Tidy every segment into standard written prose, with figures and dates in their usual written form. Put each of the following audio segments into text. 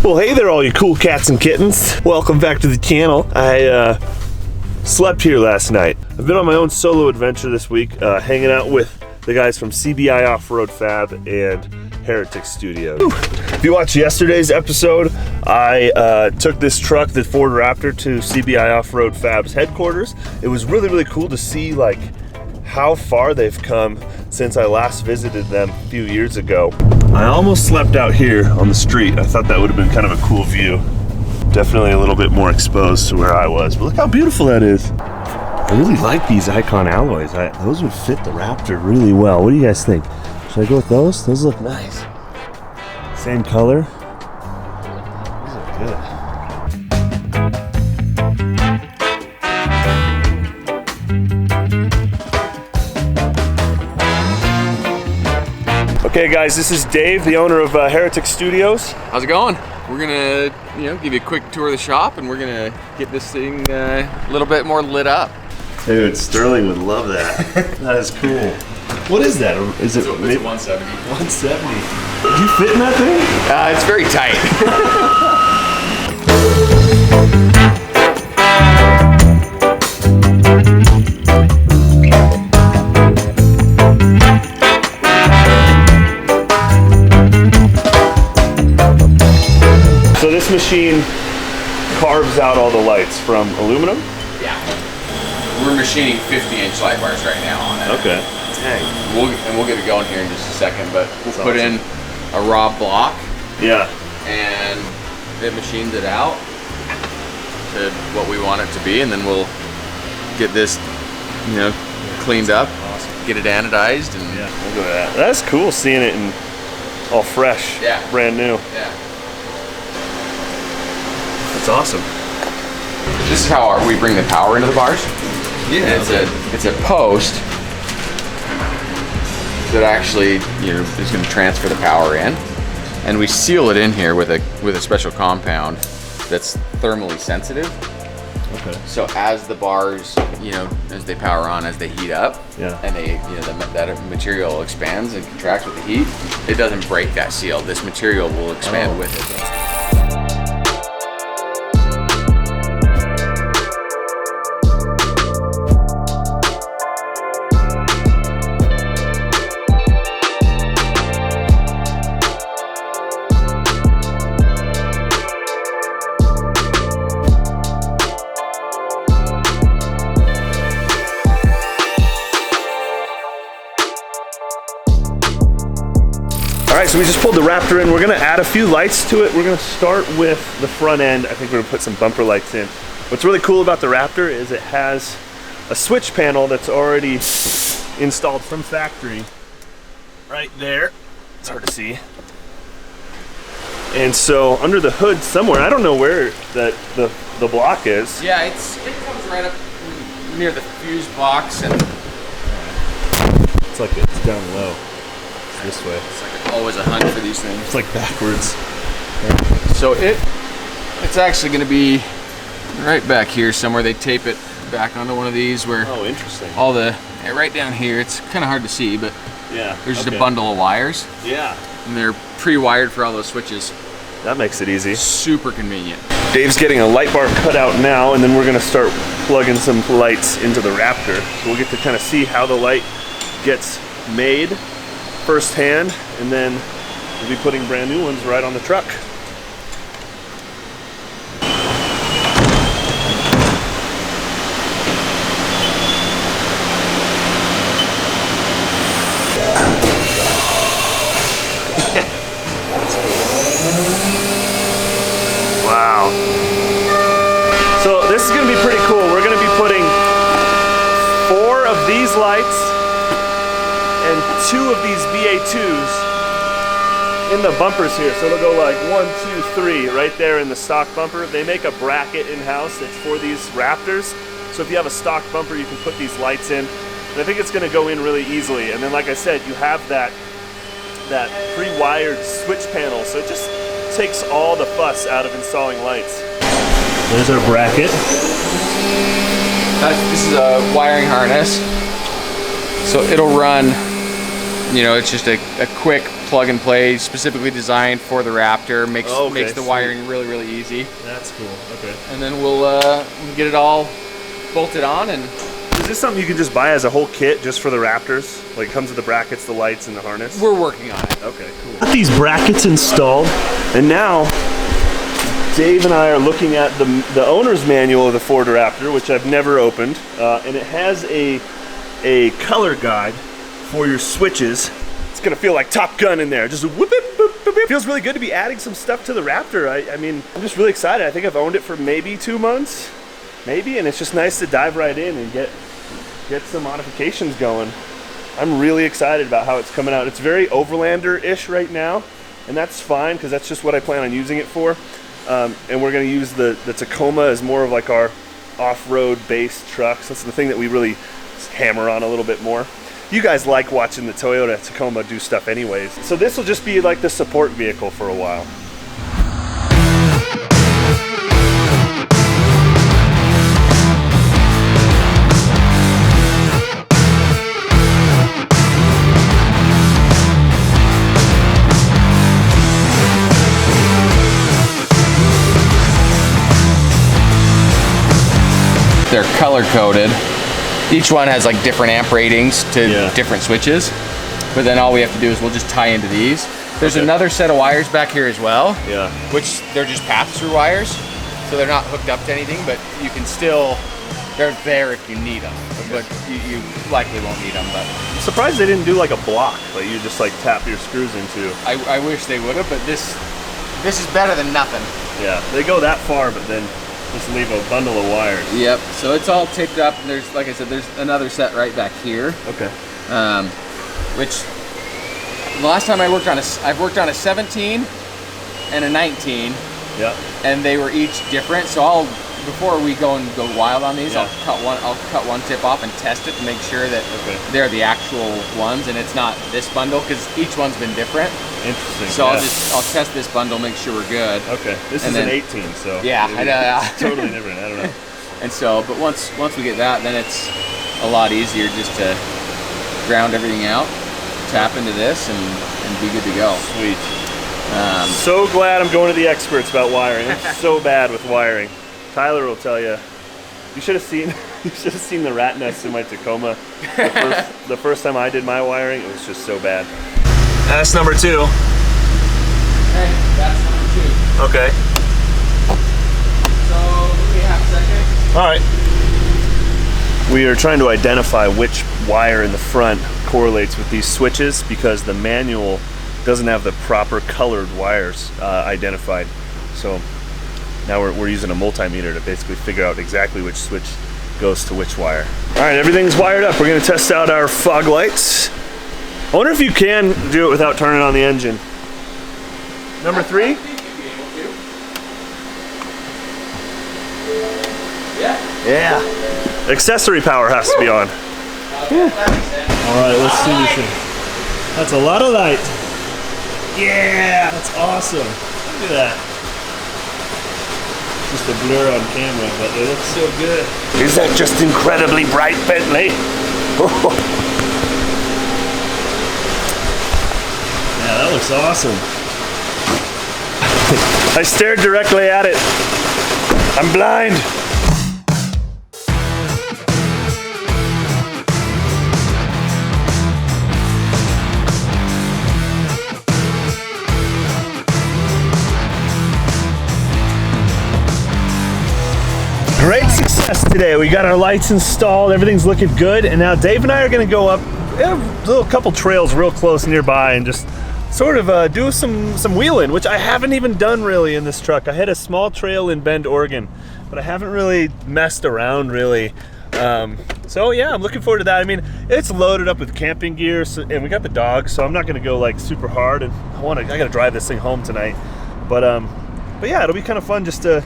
Well, hey there, all you cool cats and kittens. Welcome back to the channel. I slept here last night. I've been on my own solo adventure this week, hanging out with the guys from CBI Off-Road Fab and Heretic Studio. If you watched yesterday's episode, I took this truck, the Ford Raptor, to CBI Off-Road Fab's headquarters. It was really cool to see like how far they've come since I last visited them a few years ago. I almost slept out here on the street. I thought that would have been kind of a cool view. Definitely a little bit more exposed to where I was, but look how beautiful that is. I really like these Icon alloys. Those would fit the Raptor really well. What do you guys think? Should I go with those? Those look nice. Same color. These are good. Okay guys, this is Dave, the owner of Heretic Studios. How's it going? We're gonna, give you a quick tour of the shop, and we're gonna get this thing a little bit more lit up. Dude, Sterling would love that. That is cool. What is that? Is it? It's a 170. 170. Did you fit in that thing? It's very tight. So this machine carves out all the lights from aluminum? Yeah. We're machining 50-inch light bars right now on it. Okay. Dang. We'll get it going here in just a second, but we'll That's put awesome. in a raw block. Yeah. And it machines it out to what we want it to be, and then we'll get this, cleaned up, awesome. Get it anodized, and yeah, we'll go to that. That's cool seeing it in all fresh, brand new. Yeah. That's awesome. This is how we bring the power into the bars. Yeah. It's a post that actually is going to transfer the power in, and we seal it in here with a special compound that's thermally sensitive. Okay. So as the bars, as they power on, as they heat up, and that material expands and contracts with the heat, it doesn't break that seal. This material will expand with it. All right, so we just pulled the Raptor in. We're gonna add a few lights to it. We're gonna start with the front end. I think we're gonna put some bumper lights in. What's really cool about the Raptor is it has a switch panel that's already installed from factory right there. It's hard to see. And so under the hood somewhere, I don't know where the block is. Yeah, it comes right up near the fuse box, and it's like it's down low. This way. It's like always a hunt for these things. It's like backwards. So it's actually going to be right back here somewhere. They tape it back onto one of these where interesting. All right down here. It's kind of hard to see, but there's just a bundle of wires. Yeah. And they're pre-wired for all those switches. That makes it easy. Super convenient. Dave's getting a light bar cut out now, and then we're going to start plugging some lights into the Raptor. So we'll get to kind of see how the light gets made firsthand, and then we'll be putting brand new ones right on the truck. Wow. So this is going to be pretty cool. We're going to be putting 4 of these lights and 2 of these BA2s in the bumpers here. So it'll go like 1, 2, 3 right there in the stock bumper. They make a bracket in-house that's for these Raptors. So if you have a stock bumper, you can put these lights in. And I think it's gonna go in really easily. And then like I said, you have that pre-wired switch panel. So it just takes all the fuss out of installing lights. There's our bracket. This is a wiring harness. So it'll run, it's just a quick plug and play, specifically designed for the Raptor. Makes the wiring really easy. That's cool. Okay. And then we'll get it all bolted on. And is this something you can just buy as a whole kit just for the Raptors? Like it comes with the brackets, the lights, and the harness? We're working on it. Okay, cool. Got these brackets installed, and now Dave and I are looking at the owner's manual of the Ford Raptor, which I've never opened, and it has a color guide for your switches. It's gonna feel like Top Gun in there. Just whoop it, boop, boop, boop. Feels really good to be adding some stuff to the Raptor. I mean, I'm just really excited. I think I've owned it for maybe 2 months, maybe, and it's just nice to dive right in and get some modifications going. I'm really excited about how it's coming out. It's very Overlander-ish right now, and that's fine because that's just what I plan on using it for. And we're gonna use the Tacoma as more of like our off-road based trucks. That's the thing that we really hammer on a little bit more. You guys like watching the Toyota Tacoma do stuff anyways. So this will just be like the support vehicle for a while. They're color coded. Each one has like different amp ratings to different switches, but then all we have to do is we'll just tie into these. There's another set of wires back here as well, which they're just pass-through wires, so they're not hooked up to anything, but you can still, they're there if you need them, but you likely won't need them. But I'm surprised they didn't do like a block that you just like tap your screws into. I wish they would have, but this is better than nothing. Yeah, they go that far, but then just leave a bundle of wires. Yep, so it's all taped up, and there's, like I said, there's another set right back here. Okay. Which, the last time I've worked on a 17 and a 19. Yeah. And they were each different, so before we go wild on these, I'll cut one tip off and test it to make sure that they're the actual ones, and it's not this bundle, because each one's been different. Interesting. So I'll test this bundle, make sure we're good. Okay. This is an 18, so it's totally different. I don't know. And so, but once we get that, then it's a lot easier just to ground everything out, tap into this, and be good to go. Sweet. So glad I'm going to the experts about wiring. I'm so bad with wiring. Tyler will tell you. You should have seen the rat nest in my Tacoma. The first time I did my wiring, it was just so bad. That's number 2. Hey, that's number 2. Okay. So give me a half second. All right. We are trying to identify which wire in the front correlates with these switches because the manual doesn't have the proper colored wires identified. So now we're using a multimeter to basically figure out exactly which switch goes to which wire. All right, everything's wired up. We're gonna test out our fog lights. I wonder if you can do it without turning on the engine. Number 3? I think you'd be able to. Yeah. Accessory power has to be on. All right, let's see this thing. That's a lot of light. Yeah, that's awesome. Look at that. Just a blur on camera, but they look so good. Is that just incredibly bright, Bentley? Yeah, that looks awesome. I stared directly at it. I'm blind. Great success today. We got our lights installed, everything's looking good, and now Dave and I are gonna go up a little couple trails real close nearby and just sort of do some wheeling, which I haven't even done really in this truck. I had a small trail in Bend, Oregon, but I haven't really messed around really. So yeah, I'm looking forward to that. I mean, it's loaded up with camping gear, and we got the dog, so I'm not gonna go like super hard, and I gotta drive this thing home tonight. But yeah, it'll be kind of fun just to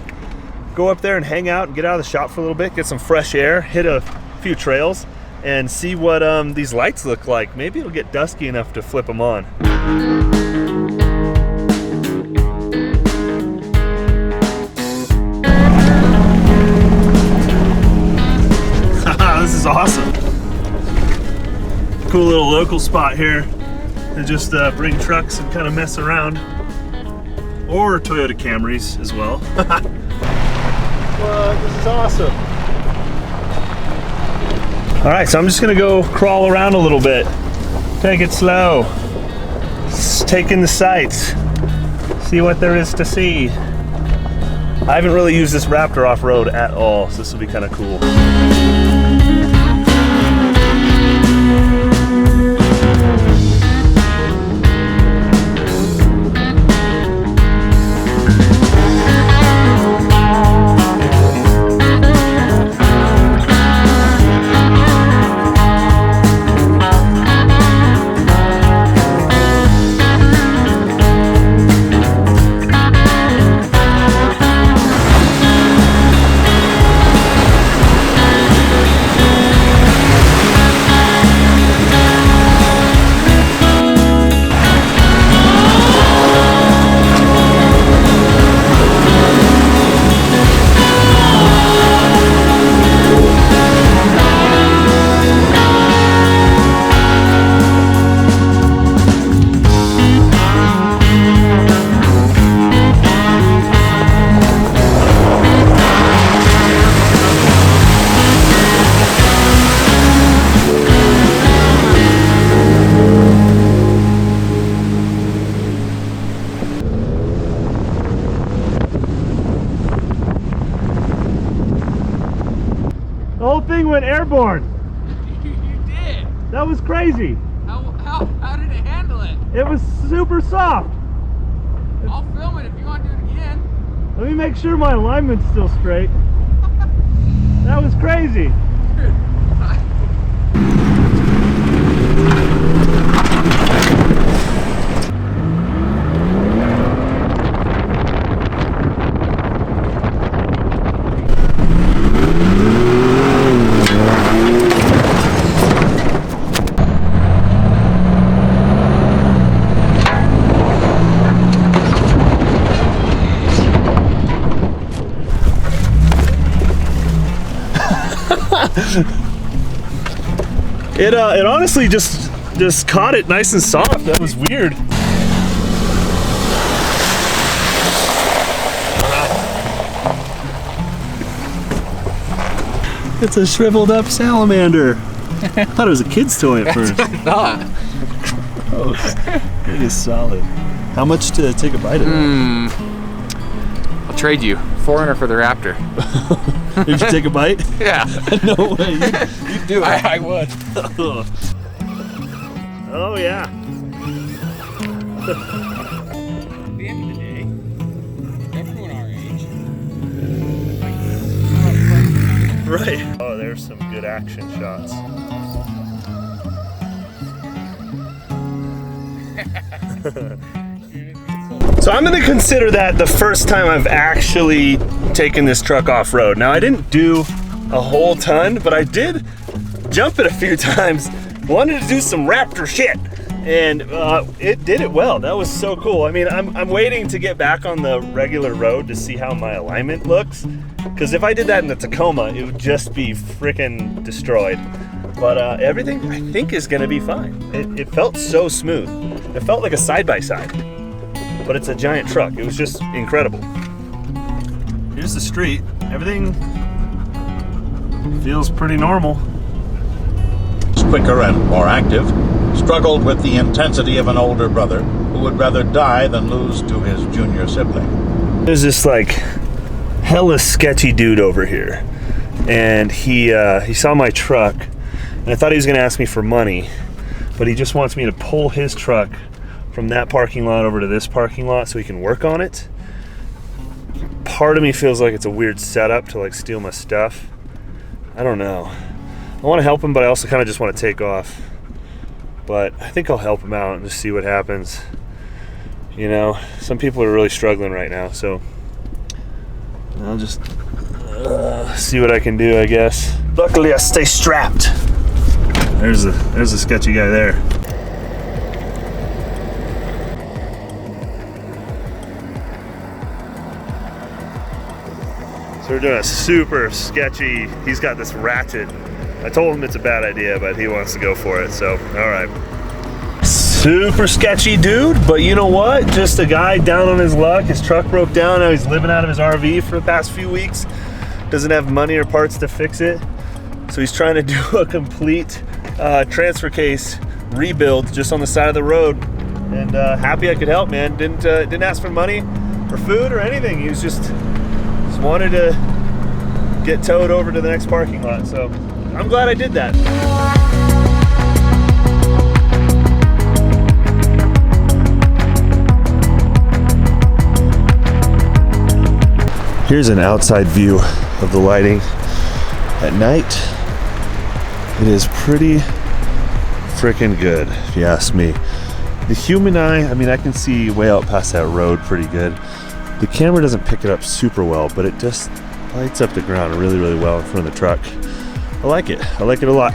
go up there and hang out and get out of the shop for a little bit, get some fresh air, hit a few trails, and see what these lights look like. Maybe it'll get dusky enough to flip them on. This is awesome. Cool little local spot here. and just bring trucks and kind of mess around. Or Toyota Camrys as well. Well, this is awesome. All right, so I'm just gonna go crawl around a little bit. Take it slow. Just take in the sights. See what there is to see. I haven't really used this Raptor off-road at all, so this will be kind of cool. The whole thing went airborne. You did. That was crazy. How did it handle it? It was super soft. I'll film it if you want to do it again. Let me make sure my alignment's still straight. That was crazy. It honestly just caught it nice and soft. That was weird. It's a shriveled up salamander. I thought it was a kid's toy at first. Not. Gross. It is solid. How much to take a bite of it? I'll trade you 400 for the Raptor. Did you take a bite? Yeah. No way. You do it. I would. Oh yeah. At the end of the day, everyone our age. Right. Oh, there's some good action shots. So I'm going to consider that the first time I've actually taken this truck off-road. Now I didn't do a whole ton, but I did jump it a few times. Wanted to do some Raptor shit, and it did it well. That was so cool. I mean, I'm waiting to get back on the regular road to see how my alignment looks, because if I did that in the Tacoma, it would just be freaking destroyed. But everything I think is gonna be fine. It felt so smooth. It felt like a side-by-side, but it's a giant truck. It was just incredible. Here's the street. Everything feels pretty normal. Quicker and more active, struggled with the intensity of an older brother who would rather die than lose to his junior sibling. There's this like hella sketchy dude over here, and he saw my truck, and I thought he was gonna ask me for money, but he just wants me to pull his truck from that parking lot over to this parking lot so he can work on it. Part of me feels like it's a weird setup to like steal my stuff. I don't know. I want to help him, but I also kind of just want to take off. But I think I'll help him out and just see what happens. You know, some people are really struggling right now, so I'll just see what I can do, I guess. Luckily, I stay strapped. There's a sketchy guy there. So we're doing a super sketchy, he's got this ratchet. I told him it's a bad idea, but he wants to go for it, so all right. Super sketchy dude, but you know what? Just a guy down on his luck. His truck broke down. Now he's living out of his RV for the past few weeks. Doesn't have money or parts to fix it. So he's trying to do a complete transfer case rebuild just on the side of the road. And happy I could help, man. Didn't ask for money or food or anything. He was just wanted to get towed over to the next parking lot. So I'm glad I did that. Here's an outside view of the lighting at night. It is pretty freaking good, if you ask me. The human eye, I mean, I can see way out past that road pretty good. The camera doesn't pick it up super well, but it just lights up the ground really, really well in front of the truck. I like it. I like it a lot.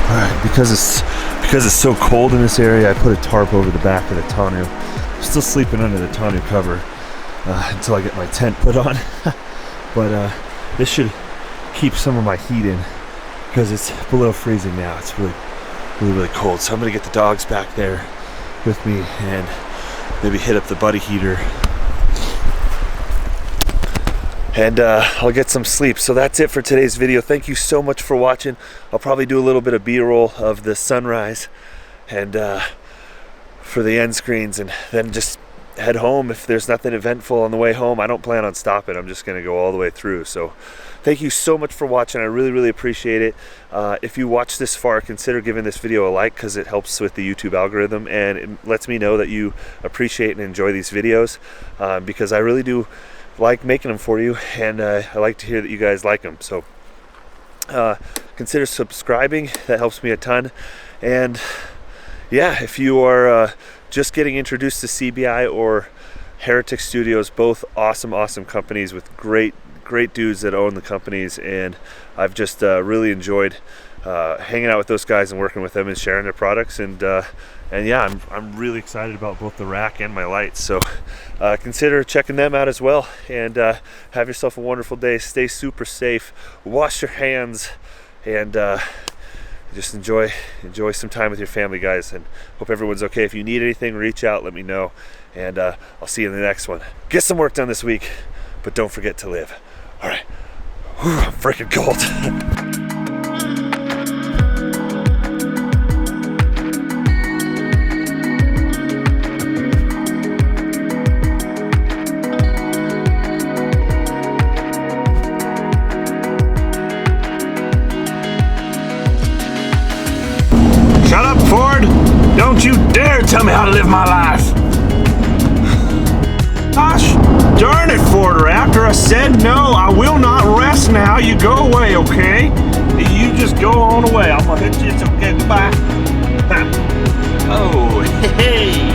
All right, because it's so cold in this area, I put a tarp over the back of the tonneau. I'm still sleeping under the tonneau cover until I get my tent put on. But this should keep some of my heat in because it's below freezing now. It's really, really, really cold. So I'm gonna get the dogs back there with me and maybe hit up the buddy heater. And I'll get some sleep. So that's it for today's video. Thank you so much for watching. I'll probably do a little bit of B-roll of the sunrise and for the end screens, and then just head home if there's nothing eventful on the way home. I don't plan on stopping. I'm just gonna go all the way through. So thank you so much for watching. I really, really appreciate it. If you watched this far, consider giving this video a like because it helps with the YouTube algorithm and it lets me know that you appreciate and enjoy these videos because I really do like making them for you, and I like to hear that you guys like them. So consider subscribing. That helps me a ton. And yeah, if you are just getting introduced to CBI or Heretic Studios, both awesome companies with great dudes that own the companies, and I've just really enjoyed hanging out with those guys and working with them and sharing their products. And yeah, I'm really excited about both the rack and my lights. So consider checking them out as well. And have yourself a wonderful day. Stay super safe. Wash your hands, and just enjoy some time with your family, guys. And hope everyone's okay. If you need anything, reach out. Let me know. And I'll see you in the next one. Get some work done this week, but don't forget to live. All right. Whew, I'm freaking cold. Shut up, Ford! Don't you dare tell me how to live my life! Gosh darn it, Ford Raptor, I said no, I will not rest now. You go away, okay? You just go on away. I'm gonna hit you, it's okay, goodbye. Oh, hey!